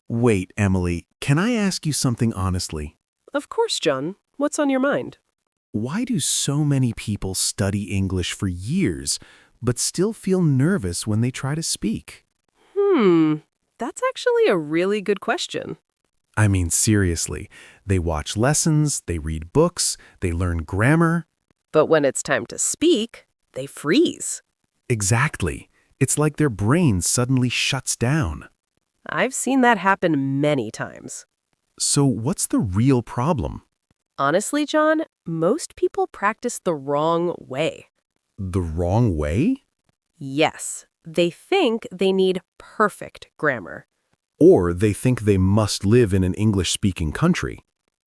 Wait, Emily, can I ask you something honestly? Of course, John. What's on your mind? Why do so many people study English for years, but still feel nervous when they try to speak? Hmm, that's actually a really good question. I mean, seriously, they watch lessons, they read books, they learn grammar. But when it's time to speak, they freeze. Exactly. It's like their brain suddenly shuts down. I've seen that happen many times. So what's the real problem? Honestly, John, most people practice the wrong way. The wrong way? Yes, they think they need perfect grammar. Or they think they must live in an English-speaking country.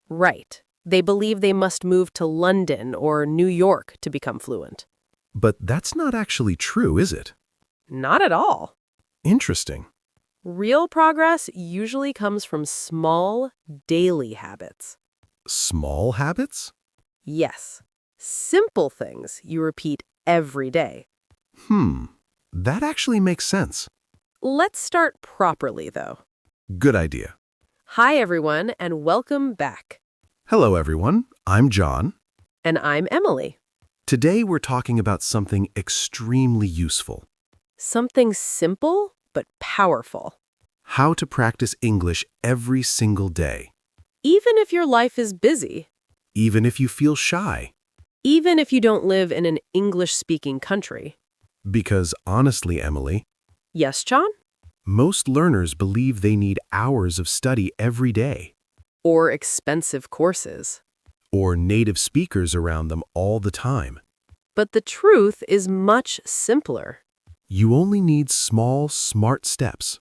Right. They believe they must move to London or New York to become fluent. But that's not actually true, is it? Not at all. Interesting. Real progress usually comes from small, daily habits. Small habits? Yes, simple things you repeat every day. That actually makes sense. Let's start properly, though. Good idea. Hi, everyone, and welcome back. Hello, everyone. I'm John. And I'm Emily. Today we're talking about something extremely useful. Something simple but powerful. How to practice English every single day, Even if your life is busy, even if you feel shy. even if you don't live in an English-speaking country. Because honestly, Emily, Yes, John? most learners believe they need hours of study every day, Or expensive courses. or native speakers around them all the time. But the truth is much simpler. You only need small, smart steps.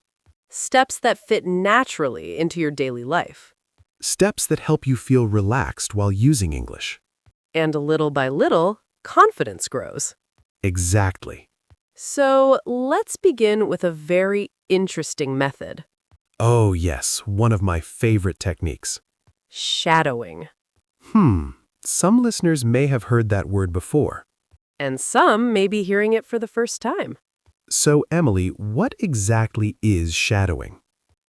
Steps that fit naturally into your daily life. Steps that help you feel relaxed while using English. And little by little, confidence grows. Exactly. So let's begin with a very interesting method. Oh yes, one of my favorite techniques. Shadowing. Some listeners may have heard that word before. And some may be hearing it for the first time. So Emily, what exactly is shadowing?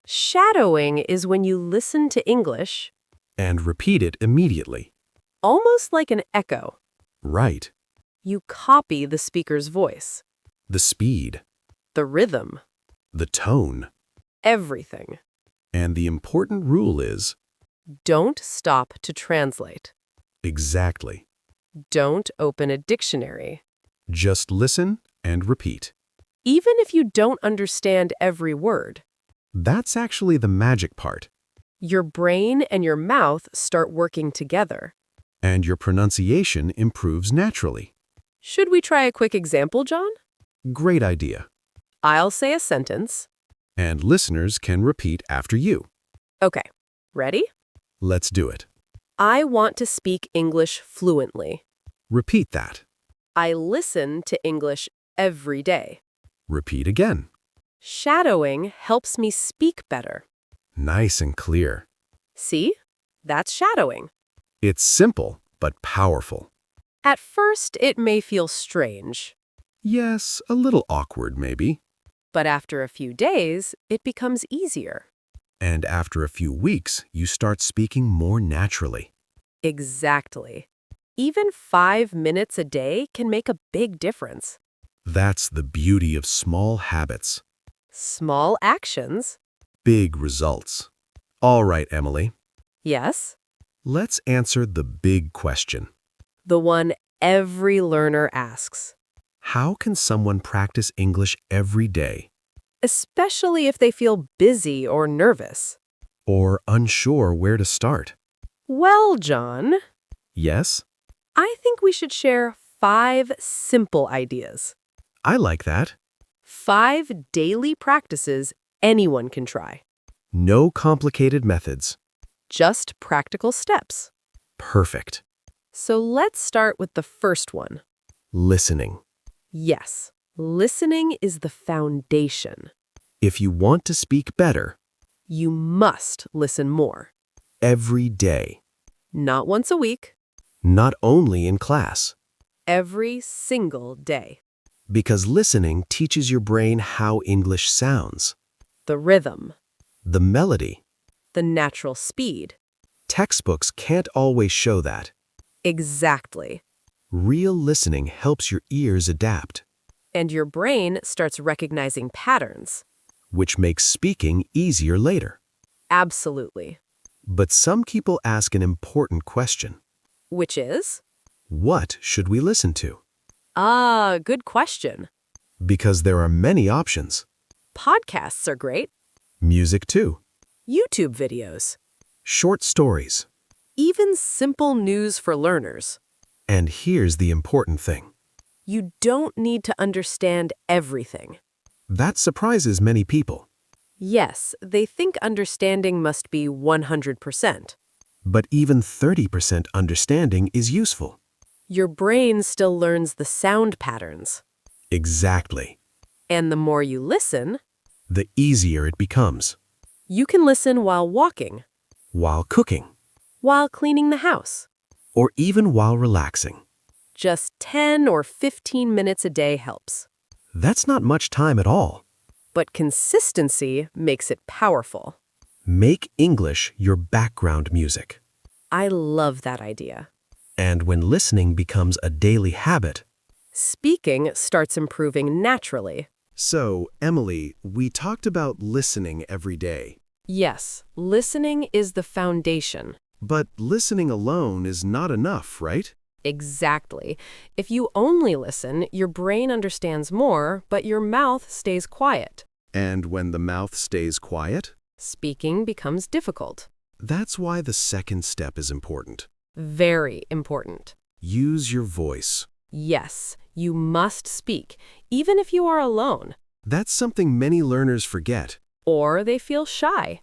Shadowing is when you listen to English And repeat it immediately. almost like an echo. Right. You copy the speaker's voice, The speed, the rhythm, the tone. everything. And the important rule is Don't stop to translate. exactly. Don't open a dictionary. Just listen and repeat. Even if you don't understand every word, That's actually the magic part. your brain and your mouth start working together. And your pronunciation improves naturally. Should we try a quick example, John? Great idea. I'll say a sentence. And listeners can repeat after you. Okay, ready? Let's do it. I want to speak English fluently. Repeat that. I listen to English every day. Repeat again. Shadowing helps me speak better. Nice and clear. See? That's shadowing. It's simple, but powerful. At first, it may feel strange, Yes, a little awkward maybe. but after a few days, it becomes easier. And after a few weeks, you start speaking more naturally. Exactly. Even 5 minutes a day can make a big difference. That's the beauty of small habits. Small actions. Big results. All right, Emily. Yes. Let's answer the big question. The one every learner asks. How can someone practice English every day? Especially if they feel busy or nervous. Or unsure where to start? Well, John, Yes? I think we should share 5 simple ideas. I like that. 5 daily practices anyone can try. No complicated methods. Just practical steps. Perfect. So let's start with the first one. Listening. Yes, listening is the foundation. If you want to speak better, You must listen more. every day, Not once a week, not only in class, every single day. because listening teaches your brain how English sounds. The rhythm, The melody. the natural speed. Textbooks can't always show that. Exactly. Real listening helps your ears adapt, And your brain starts recognizing patterns. which makes speaking easier later. Absolutely. But some people ask an important question. Which is? What should we listen to? Ah, good question. Because there are many options. Podcasts are great. Music too. YouTube videos. Short stories. Even simple news for learners. And here's the important thing. You don't need to understand everything. That surprises many people. Yes, they think understanding must be 100%. But even 30% understanding is useful. Your brain still learns the sound patterns. Exactly. And the more you listen, The easier it becomes. you can listen while walking, While cooking. while cleaning the house. Or even while relaxing. Just 10 or 15 minutes a day helps. That's not much time at all. But consistency makes it powerful. Make English your background music. I love that idea. And when listening becomes a daily habit. Speaking starts improving naturally. So, Emily, we talked about listening every day. Yes, listening is the foundation. But listening alone is not enough, right? Exactly. If you only listen, your brain understands more, but your mouth stays quiet. And when the mouth stays quiet, Speaking becomes difficult. that's why the second step is important. Very important. Use your voice. Yes, you must speak, even if you are alone, That's something many learners forget. or they feel shy.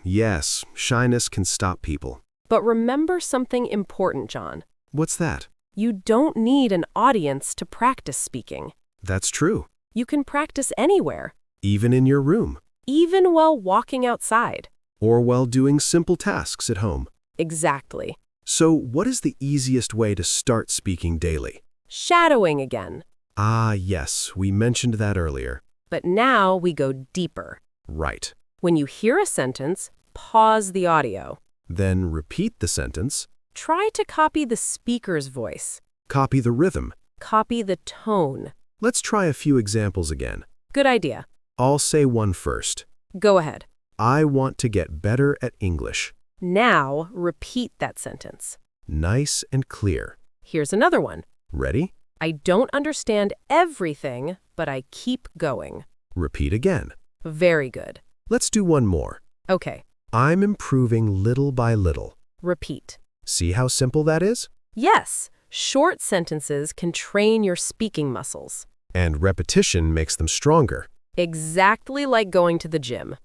Yes, shyness can stop people. But remember something important, John. What's that? You don't need an audience to practice speaking. That's true. You can practice anywhere, Even in your room. even while walking outside. Or while doing simple tasks at home. Exactly. So, what is the easiest way to start speaking daily? Shadowing again. Ah, yes, we mentioned that earlier. But now we go deeper. Right. When you hear a sentence, pause the audio. Then repeat the sentence. Try to copy the speaker's voice. Copy the rhythm. Copy the tone. Let's try a few examples again. Good idea. I'll say one first. Go ahead. I want to get better at English. Now repeat that sentence. Nice and clear. Here's another one. Ready? I don't understand everything, but I keep going. Repeat again. Very good. Let's do one more. Okay. I'm improving little by little. Repeat. See how simple that is? Yes, short sentences can train your speaking muscles. And repetition makes them stronger. Exactly like going to the gym.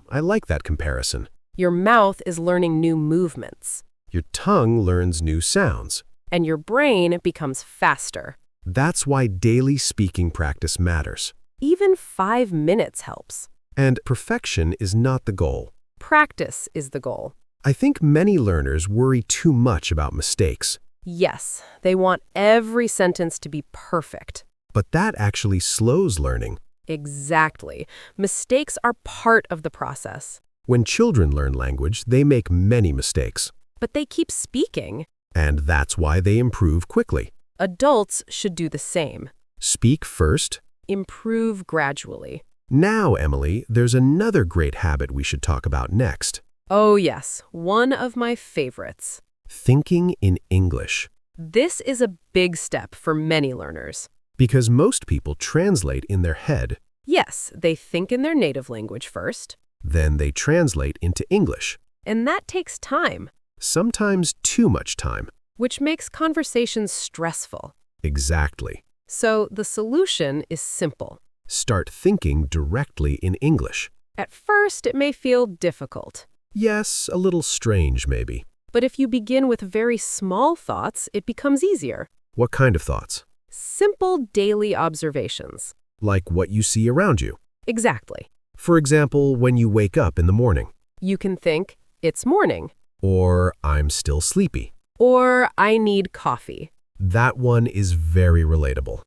I like that comparison. Your mouth is learning new movements, Your tongue learns new sounds. and your brain becomes faster. That's why daily speaking practice matters. Even 5 minutes helps. And perfection is not the goal. Practice is the goal. I think many learners worry too much about mistakes. Yes, they want every sentence to be perfect. But that actually slows learning. Exactly. Mistakes are part of the process. When children learn language, they make many mistakes. But they keep speaking. And that's why they improve quickly. Adults should do the same. Speak first. Improve gradually. Now, Emily, there's another great habit we should talk about next. Oh yes, one of my favorites. Thinking in English. This is a big step for many learners. Because most people translate in their head, Yes, they think in their native language first, then they translate into English. and that takes time, Sometimes too much time. which makes conversations stressful. Exactly. So the solution is simple. Start thinking directly in English. At first, it may feel difficult. Yes, a little strange maybe. But if you begin with very small thoughts, it becomes easier. What kind of thoughts? Simple daily observations. Like what you see around you. Exactly. For example, when you wake up in the morning. You can think, it's morning, Or I'm still sleepy. or I need coffee. That one is very relatable.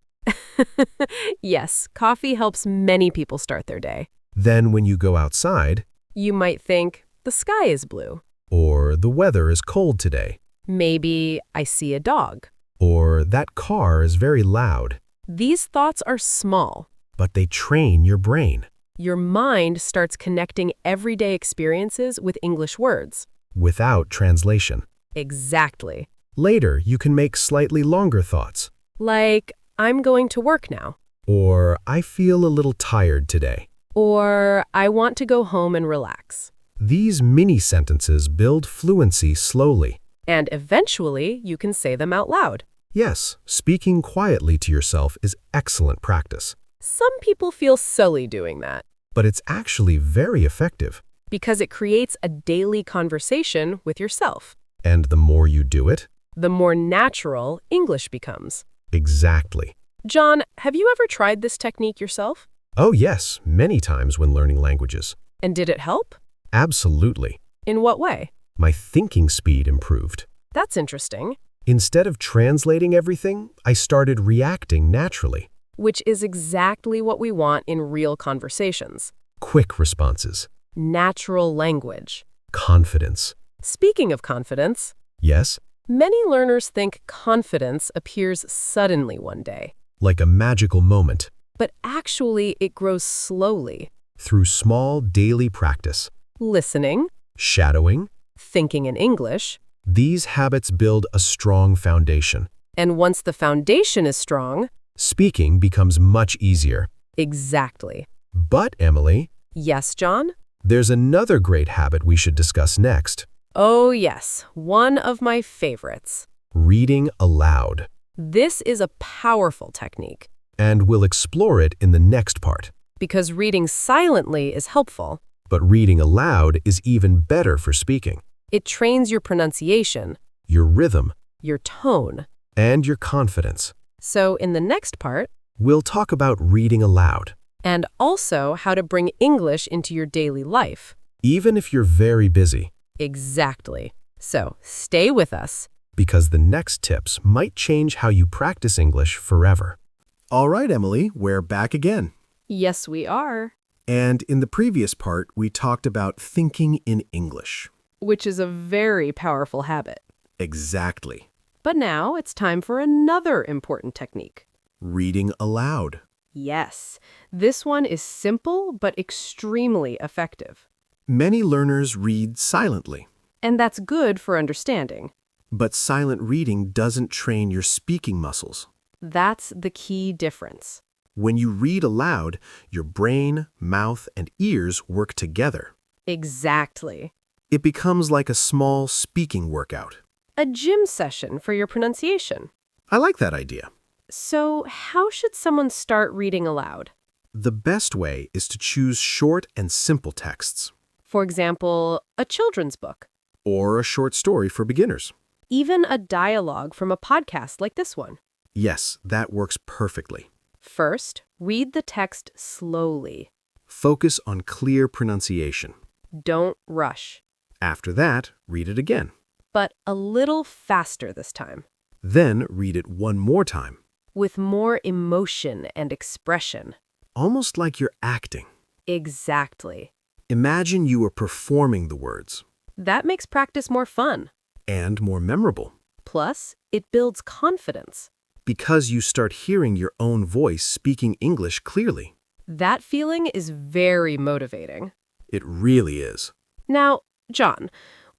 Yes, coffee helps many people start their day. Then when you go outside, You might think, the sky is blue. or the weather is cold today, Maybe I see a dog. or that car is very loud, These thoughts are small. but they train your brain. Your mind starts connecting everyday experiences with English words. Without translation. Exactly. Later, you can make slightly longer thoughts. Like, I'm going to work now. Or, I feel a little tired today. Or, I want to go home and relax. These mini-sentences build fluency slowly. And eventually, you can say them out loud. Yes, speaking quietly to yourself is excellent practice. Some people feel silly doing that But it's actually very effective. because it creates a daily conversation with yourself. And the more you do it, The more natural English becomes. exactly. John, have you ever tried this technique yourself? Oh yes, many times when learning languages. And did it help? Absolutely. In what way? My thinking speed improved. That's interesting. Instead of translating everything, I started reacting naturally. Which is exactly what we want in real conversations. Quick responses. Natural language. Confidence. Speaking of confidence, Yes, many learners think confidence appears suddenly one day. like a magical moment. But actually, it grows slowly. Through small daily practice. Listening, Shadowing. thinking in English, These habits build a strong foundation. and once the foundation is strong, Speaking becomes much easier. exactly. But, Emily, Yes, John? there's another great habit we should discuss next. Oh, yes, one of my favorites. Reading aloud. This is a powerful technique And we'll explore it in the next part. because reading silently is helpful. But reading aloud is even better for speaking. It trains your pronunciation, Your rhythm, your tone. and your confidence. So in the next part, We'll talk about reading aloud. and also how to bring English into your daily life. Even if you're very busy. Exactly. So stay with us. Because the next tips might change how you practice English forever. All right, Emily, we're back again. Yes, we are. And in the previous part, we talked about thinking in English. Which is a very powerful habit. Exactly. But now it's time for another important technique. Reading aloud. Yes, this one is simple but extremely effective. Many learners read silently. And that's good for understanding. But silent reading doesn't train your speaking muscles. That's the key difference. When you read aloud, your brain, mouth, and ears work together. Exactly. It becomes like a small speaking workout. A gym session for your pronunciation. I like that idea. So, how should someone start reading aloud? The best way is to choose short and simple texts, For example, a children's book. or a short story for beginners. Even a dialogue from a podcast like this one. Yes, that works perfectly. First, read the text slowly. Focus on clear pronunciation. Don't rush. After that, read it again. But a little faster this time. Then read it one more time, With more emotion and expression. almost like you're acting. Exactly. Imagine you are performing the words, That makes practice more fun. and more memorable, Plus, it builds confidence. because you start hearing your own voice speaking English clearly. That feeling is very motivating. It really is. Now, John,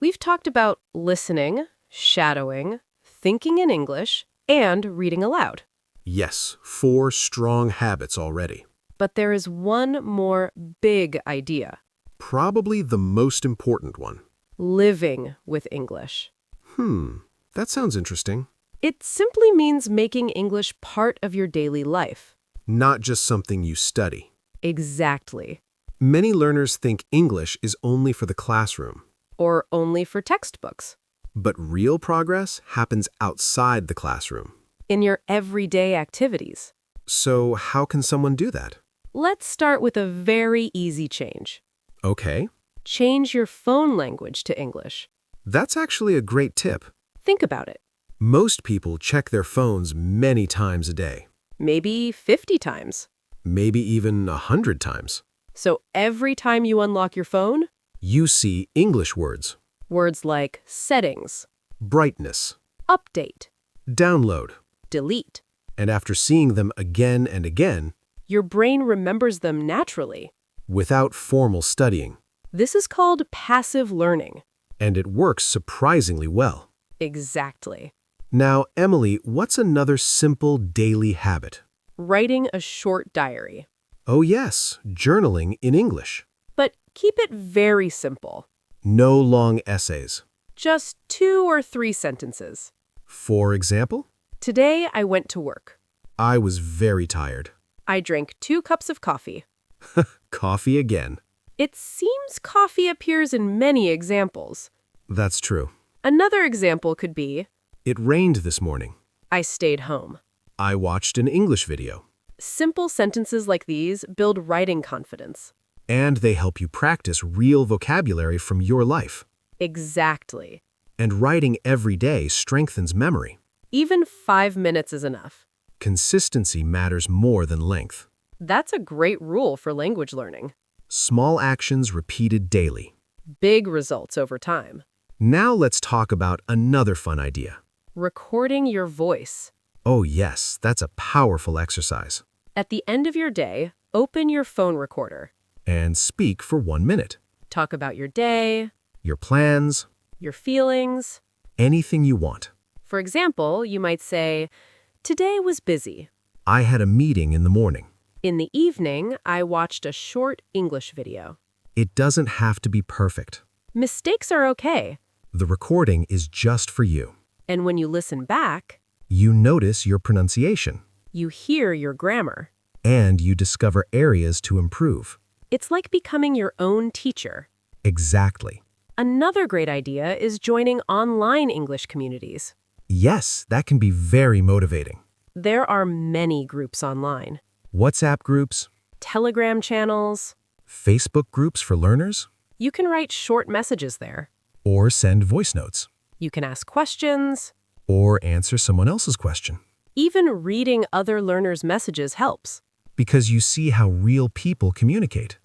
we've talked about listening, shadowing, thinking in English, and reading aloud. Yes, 4 strong habits already. But there is one more big idea. Probably the most important one. Living with English. That sounds interesting. It simply means making English part of your daily life. Not just something you study. Exactly. Many learners think English is only for the classroom. Or only for textbooks. But real progress happens outside the classroom. In your everyday activities. So how can someone do that? Let's start with a very easy change. Okay, Change your phone language to English. that's actually a great tip. Think about it. Most people check their phones many times a day. Maybe 50 times. Maybe even 100 times. So every time you unlock your phone, You see English words. words like settings, Brightness. update, Download. delete, And after seeing them again and again, your brain remembers them naturally. without formal studying. This is called passive learning. And it works surprisingly well. Exactly. Now, Emily, what's another simple daily habit? Writing a short diary. Oh yes, journaling in English. But keep it very simple. No long essays. Just 2 or 3 sentences. For example, Today I went to work. I was very tired. I drank 2 cups of coffee. Coffee again. It seems coffee appears in many examples. That's true. Another example could be, It rained this morning. I stayed home. I watched an English video. Simple sentences like these build writing confidence. And they help you practice real vocabulary from your life. Exactly. And writing every day strengthens memory. Even 5 minutes is enough. Consistency matters more than length. That's a great rule for language learning. Small actions repeated daily. Big results over time. Now let's talk about another fun idea. Recording your voice. Oh yes, that's a powerful exercise. At the end of your day, open your phone recorder. And speak for 1 minute. Talk about your day, Your plans, your feelings. anything you want. For example, you might say, today was busy. I had a meeting in the morning. In the evening, I watched a short English video. It doesn't have to be perfect. Mistakes are okay. The recording is just for you. And when you listen back, You notice your pronunciation. you hear your grammar. And you discover areas to improve. It's like becoming your own teacher. Exactly. Another great idea is joining online English communities. Yes, that can be very motivating. There are many groups online. WhatsApp groups, Telegram channels. Facebook groups for learners, You can write short messages there. or send voice notes, You can ask questions. or answer someone else's question. Even reading other learners' messages helps. Because you see how real people communicate.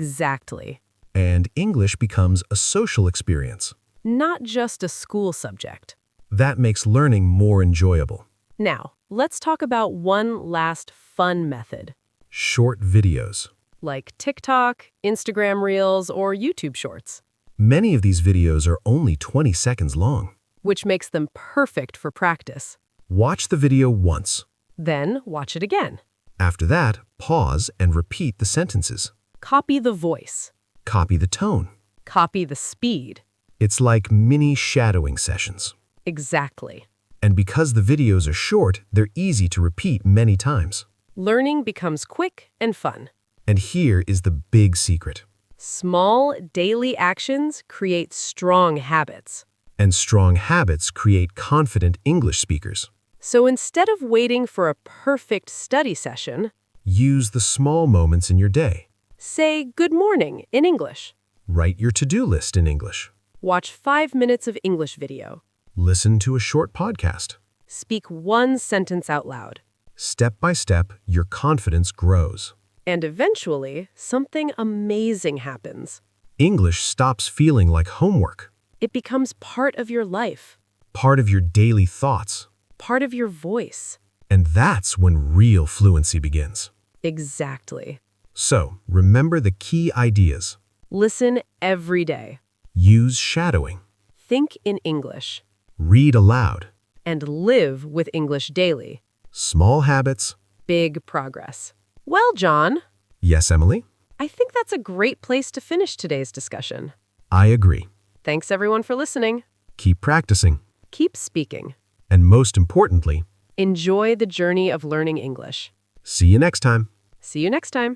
Exactly. And English becomes a social experience. Not just a school subject. That makes learning more enjoyable. Now, let's talk about one last fun method, Short videos. like TikTok, Instagram Reels, or YouTube Shorts, Many of these videos are only 20 seconds long. which makes them perfect for practice. Watch the video once. Then watch it again. After that, pause and repeat the sentences. Copy the voice. Copy the tone. Copy the speed. It's like mini shadowing sessions. Exactly. And because the videos are short, they're easy to repeat many times. Learning becomes quick and fun. And here is the big secret. Small daily actions create strong habits. And strong habits create confident English speakers. So instead of waiting for a perfect study session, Use the small moments in your day. say good morning in English. Write your to-do list in English. Watch 5 minutes of English video. Listen to a short podcast. Speak one sentence out loud. Step by step, your confidence grows. And eventually, something amazing happens. English stops feeling like homework, It becomes part of your life, part of your daily thoughts. part of your voice. And that's when real fluency begins. Exactly. So, remember the key ideas. Listen every day. Use shadowing. Think in English. Read aloud. And live with English daily. Small habits. Big progress. Well, John, Yes, Emily? I think that's a great place to finish today's discussion. I agree. Thanks everyone for listening. Keep practicing. Keep speaking. And most importantly, Enjoy the journey of learning English. see you next time. See you next time.